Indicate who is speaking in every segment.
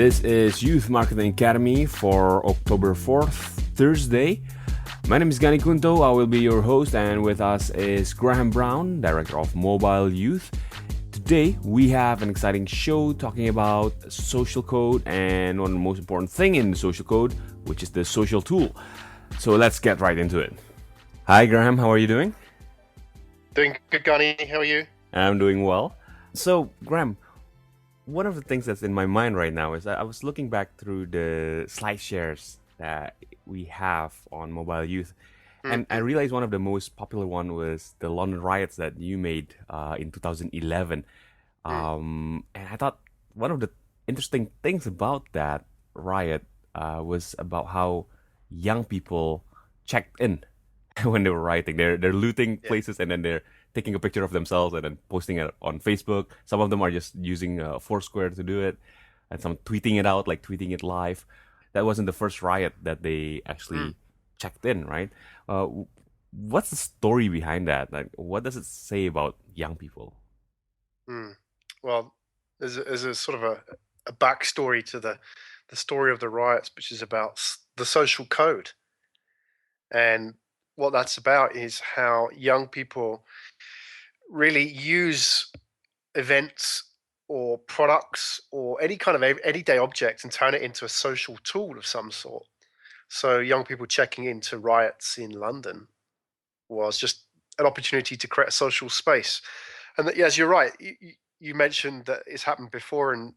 Speaker 1: This is Youth Marketing Academy for October 4th, Thursday. My name is Ghani Kunto. I will be your host, and with us is Graham Brown, Director of mobileYouth. Today, we have an exciting show talking about social code and one of the most important thing in the social code, which is the social tool. So let's get right into it. Hi, Graham. How are you doing?
Speaker 2: Doing good, Ghani. How are you?
Speaker 1: I'm doing well. So, Graham, one of the things that's in my mind right now is that I was looking back through the slide shares that we have on mobileYouth, and I realized one of the most popular one was the London riots that you made in 2011. And I thought one of the interesting things about that riot was about how young people checked in when they were rioting. They're looting places, and then they're taking a picture of themselves and then posting it on Facebook. Some of them are just using Foursquare to do it, and some tweeting it out, like tweeting it live. That wasn't the first riot that they actually checked in, right? What's the story behind that? Like, what does it say about young people?
Speaker 2: Well, there's a sort of a backstory to the story of the riots, which is about the social code. And what that's about is how young people really use events or products or any kind of everyday object and turn it into a social tool of some sort. So young people checking into riots in London was just an opportunity to create a social space. And yes, you're right. You mentioned that it's happened before, and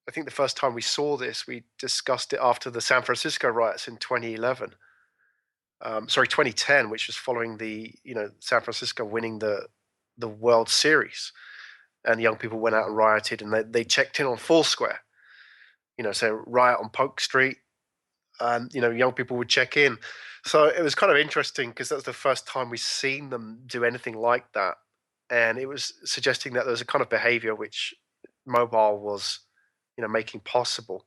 Speaker 2: I think the first time we saw this, we discussed it after the San Francisco riots in 2011. 2010, which was following the San Francisco winning the World Series, and young people went out and rioted, and they checked in on Foursquare. So riot on Polk Street, and young people would check in. So it was kind of interesting because that was the first time we've seen them do anything like that, and it was suggesting that there was a kind of behavior which mobile was making possible.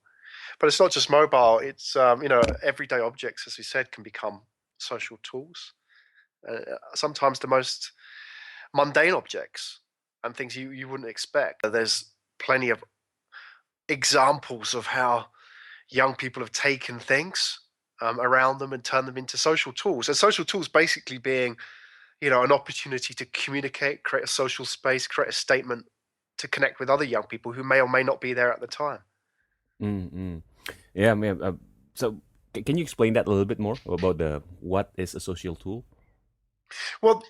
Speaker 2: But it's not just mobile; it's everyday objects, as we said, can become social tools. Sometimes the most mundane objects and things you wouldn't expect. There's plenty of examples of how young people have taken things around them and turned them into social tools. And social tools basically being, an opportunity to communicate, create a social space, create a statement to connect with other young people who may or may not be there at the time.
Speaker 1: Mm-hmm. Yeah, man. So can you explain that a little bit more about what is a social tool?
Speaker 2: Well,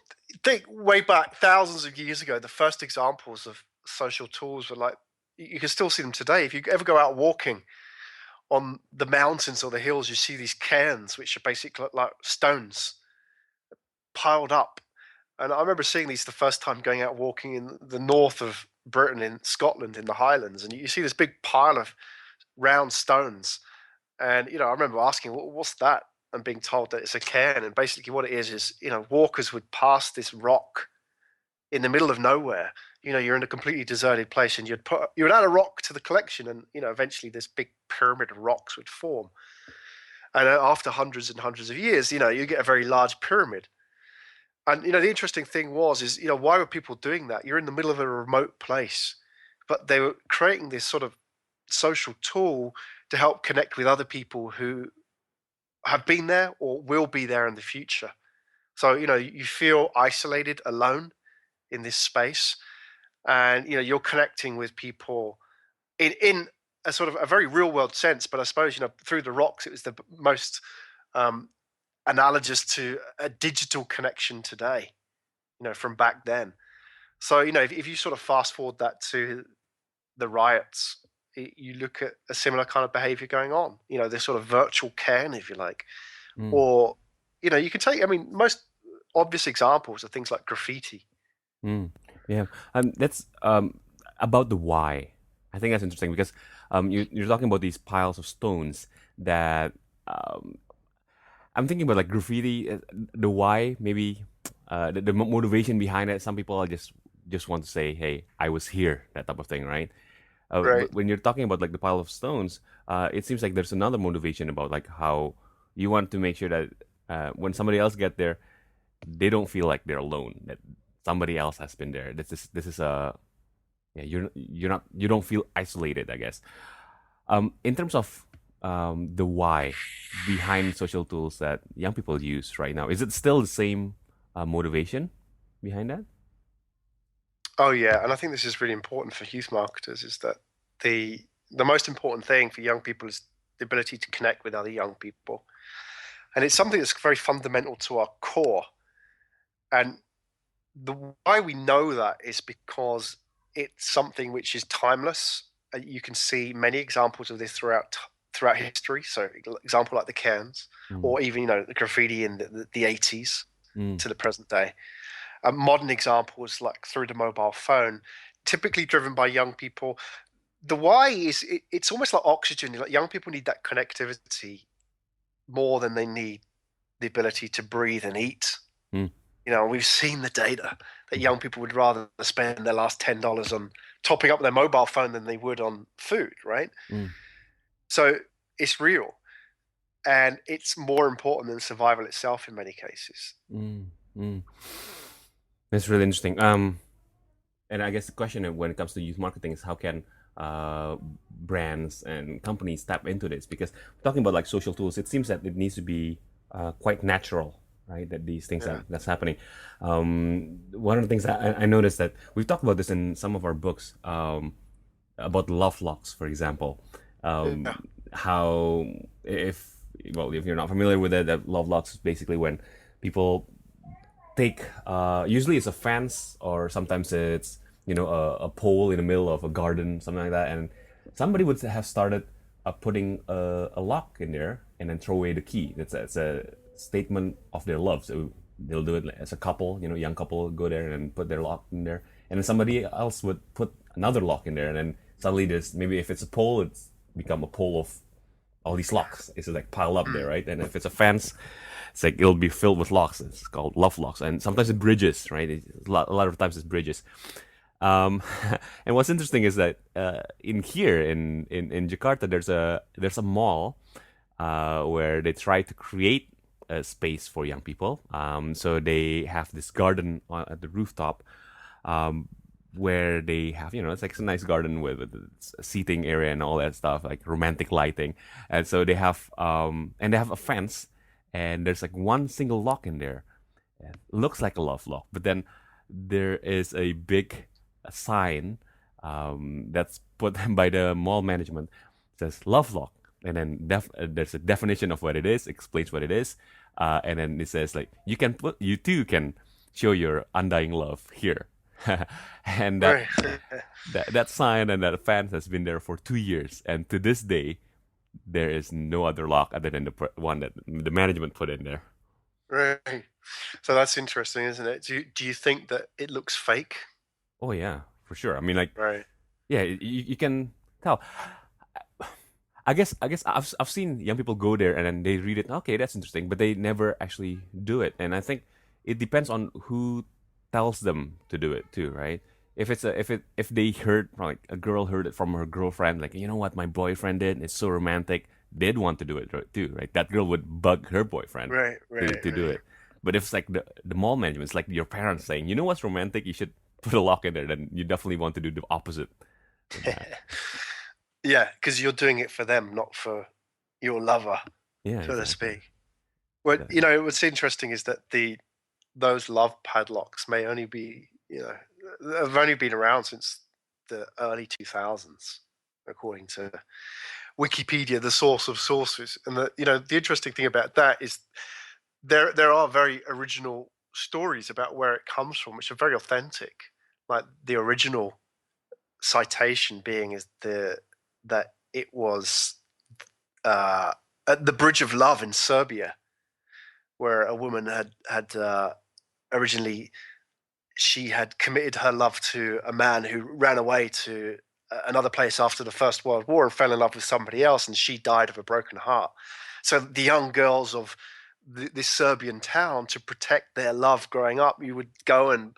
Speaker 2: think way back thousands of years ago, the first examples of social tools were like, you can still see them today. If you ever go out walking on the mountains or the hills, you see these cairns, which are basically like stones piled up. And I remember seeing these the first time going out walking in the north of Britain, in Scotland, in the Highlands. And you see this big pile of round stones. And, I remember asking, what's that? And being told that it's a cairn. And basically what it is, walkers would pass this rock in the middle of nowhere. You're in a completely deserted place, and you would add a rock to the collection, and, eventually this big pyramid of rocks would form. And after hundreds and hundreds of years, you get a very large pyramid. And, the interesting thing is, why were people doing that? You're in the middle of a remote place, but they were creating this sort of social tool to help connect with other people who have been there or will be there in the future. So, you feel isolated, alone in this space, and, you're connecting with people in a sort of a very real world sense. But I suppose, through the rocks, it was the most analogous to a digital connection today, from back then. So, if you sort of fast forward that to the riots, you look at a similar kind of behavior going on, this sort of virtual cairn, if you like. Or, you can take, most obvious examples are things like graffiti.
Speaker 1: Yeah, that's about the why. I think that's interesting because you're talking about these piles of stones that I'm thinking about, like graffiti, the why, maybe the motivation behind it. Some people are just want to say, "Hey, I was here," that type of thing, right?
Speaker 2: Right.
Speaker 1: But when you're talking about like the pile of stones, it seems like there's another motivation about like how you want to make sure that when somebody else get there, they don't feel like they're alone. That somebody else has been there. This is a you don't feel isolated, I guess. In terms of the why behind social tools that young people use right now, is it still the same motivation behind that?
Speaker 2: Oh yeah, and I think this is really important for youth marketers is that the the most important thing for young people is the ability to connect with other young people. And it's something that's very fundamental to our core. And the why we know that is because it's something which is timeless. You can see many examples of this throughout history. So, example like the cans,
Speaker 1: Mm,
Speaker 2: or even the graffiti in the 80s
Speaker 1: mm,
Speaker 2: to the present day. Modern examples like through the mobile phone, typically driven by young people. The why is it's almost like oxygen. Like young people need that connectivity more than they need the ability to breathe and eat.
Speaker 1: mm,
Speaker 2: We've seen the data that
Speaker 1: mm,
Speaker 2: young people would rather spend their last $10 on topping up their mobile phone than they would on food, right?
Speaker 1: mm,
Speaker 2: So it's real, and it's more important than survival itself in many cases.
Speaker 1: mm, mm. That's really interesting. And I guess the question when it comes to youth marketing is how can uh, brands and companies tap into this? Because talking about like social tools, it seems that it needs to be quite natural, right? That these things
Speaker 2: Yeah.
Speaker 1: that's happening. One of the things I noticed that we've talked about this in some of our books about lovelocks, for example. Um,
Speaker 2: Yeah.
Speaker 1: how if if you're not familiar with it, that lovelocks is basically when people take usually it's a fence or sometimes it's a pole in the middle of a garden, something like that, and somebody would have started putting a lock in there and then throw away the key. It's a statement of their love. So they'll do it as a couple, young couple go there and put their lock in there, and then somebody else would put another lock in there, and then suddenly there's maybe if it's a pole, it's become a pole of all these locks. It's like piled up there,
Speaker 2: Mm.
Speaker 1: right? And if it's a fence, it's like it'll be filled with locks. It's called love locks, and sometimes it bridges, right? A lot of times it's bridges. Um, and what's interesting is that in here in Jakarta, there's a mall where they try to create a space for young people. So they have this garden at the rooftop um, where they have, it's like a nice garden with a seating area and all that stuff, like romantic lighting. And so they have a fence, and there's like one single lock in there. It looks like a love lock, but then there is a big sign that's put by the mall management. It says love lock, and then there's a definition of what it is, explains what it is, and then it says like you too can show your undying love here. And
Speaker 2: Right.
Speaker 1: that sign and that fence has been there for 2 years, and to this day there is no other lock other than the one that the management put in there.
Speaker 2: Right. So that's interesting, isn't it? Do you think that it looks fake?
Speaker 1: Oh yeah, for sure. I mean, like,
Speaker 2: Right.
Speaker 1: yeah, you can tell. I guess I've seen young people go there and then they read it. Okay, that's interesting, but they never actually do it. And I think it depends on who tells them to do it too, right? If they heard like a girl heard it from her girlfriend, like you know what my boyfriend did, it's so romantic. They'd want to do it too, right? That girl would bug her boyfriend
Speaker 2: Right.
Speaker 1: to
Speaker 2: Right.
Speaker 1: do
Speaker 2: Right.
Speaker 1: it. But if it's like the mall management, it's like your parents saying, you know what's romantic, you should put a lock in there. Then you definitely want to do the opposite with that.
Speaker 2: Yeah, because you're doing it for them, not for your lover,
Speaker 1: Yeah,
Speaker 2: so to
Speaker 1: exactly.
Speaker 2: speak. Well,
Speaker 1: Exactly.
Speaker 2: what's interesting is that those love padlocks may only be, have only been around since the early 2000s, according to Wikipedia, the source of sources. And the interesting thing about that is there are very original stories about where it comes from, which are very authentic. Like the original citation being is that it was uh, at the Bridge of Love in Serbia, where a woman had originally she had committed her love to a man who ran away to another place after the First World War and fell in love with somebody else, and she died of a broken heart. So the young girls of this Serbian town, to protect their love growing up, you would go and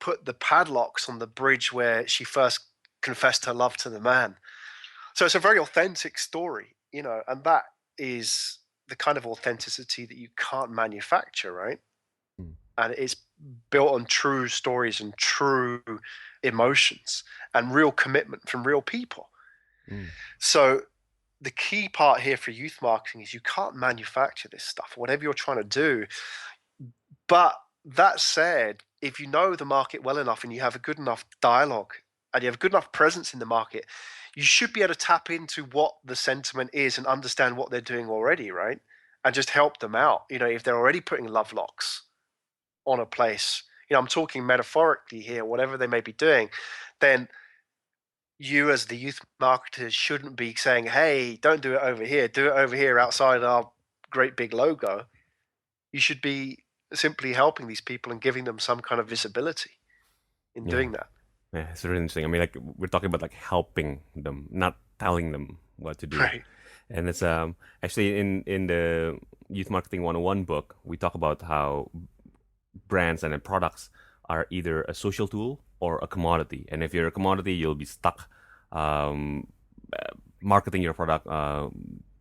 Speaker 2: put the padlocks on the bridge where she first confessed her love to the man. So it's a very authentic story, and that is the kind of authenticity that you can't manufacture, right?
Speaker 1: Mm,
Speaker 2: And it's built on true stories and true emotions and real commitment from real people.
Speaker 1: mm,
Speaker 2: So the key part here for youth marketing is you can't manufacture this stuff, whatever you're trying to do. But that said, if you know the market well enough and you have a good enough dialogue and you have a good enough presence in the market, you should be able to tap into what the sentiment is and understand what they're doing already, right? And just help them out. If they're already putting lovelocks on a place, I'm talking metaphorically here, whatever they may be doing, then you as the youth marketers shouldn't be saying, hey, don't do it over here, do it over here outside our great big logo. You should be simply helping these people and giving them some kind of visibility in doing that.
Speaker 1: Yeah, it's really interesting. I mean, like, we're talking about like helping them, not telling them what to do.
Speaker 2: Right.
Speaker 1: And it's actually in the Youth Marketing 101 book, we talk about how brands and products are either a social tool or a commodity. And if you're a commodity, you'll be stuck marketing your product,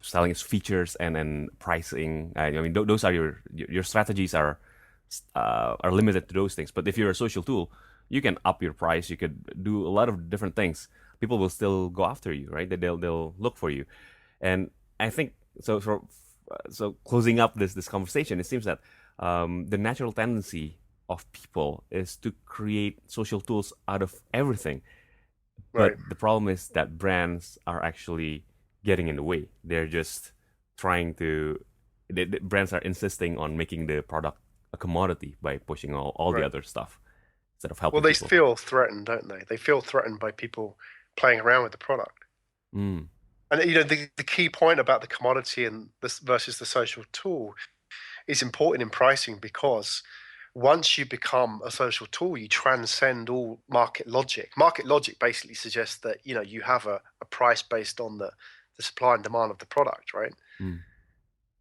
Speaker 1: selling its features and pricing. I mean, those are your strategies are limited to those things. But if you're a social tool, you can up your price. You could do a lot of different things. People will still go after you, right? They'll look for you. And I think so. So closing up this conversation, it seems that the natural tendency of people is to create social tools out of everything. But the problem is that brands are actually getting in the way. They're just trying to. The brands are insisting on making the product a commodity by pushing all the other stuff instead of helping.
Speaker 2: Well, they
Speaker 1: people.
Speaker 2: feel threatened, don't they? They feel threatened by people playing around with the product.
Speaker 1: Mm.
Speaker 2: And the key point about the commodity and this versus the social tool is important in pricing, because once you become a social tool, you transcend all market logic. Market logic basically suggests that you have a price based on the supply and demand of the product, right?
Speaker 1: Mm.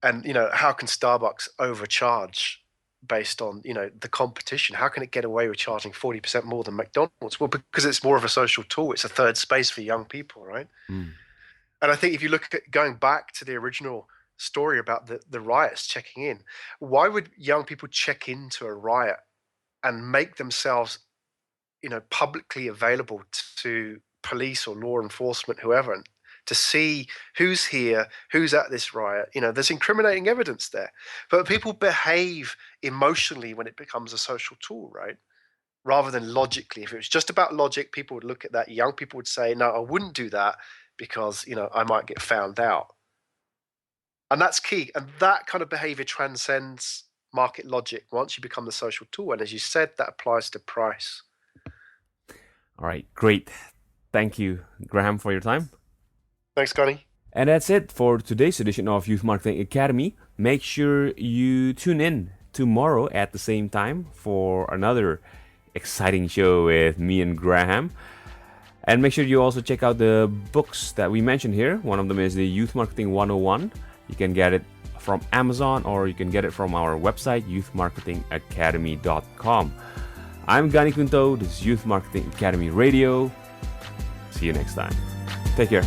Speaker 2: And how can Starbucks overcharge based on the competition? How can it get away with charging 40% more than McDonald's? Well, because it's more of a social tool. It's a third space for young people, right?
Speaker 1: Mm.
Speaker 2: And I think if you look at going back to the original story about the riots checking in, why would young people check into a riot and make themselves publicly available to police or law enforcement, whoever, and to see who's here, who's at this riot? There's incriminating evidence there. But people behave emotionally when it becomes a social tool, right? Rather than logically. If it was just about logic, people would look at that. Young people would say, no, I wouldn't do that because I might get found out. And that's key. And that kind of behavior transcends market logic once you become the social tool. And as you said, that applies to price.
Speaker 1: All right, great. Thank you, Graham, for your time.
Speaker 2: Thanks, Ghani.
Speaker 1: And that's it for today's edition of Youth Marketing Academy. Make sure you tune in tomorrow at the same time for another exciting show with me and Graham. And make sure you also check out the books that we mentioned here. One of them is the Youth Marketing 101. You can get it from Amazon, or you can get it from our website, youthmarketingacademy.com. I'm Ghani Kunto. This is Youth Marketing Academy Radio. See you next time. Take care.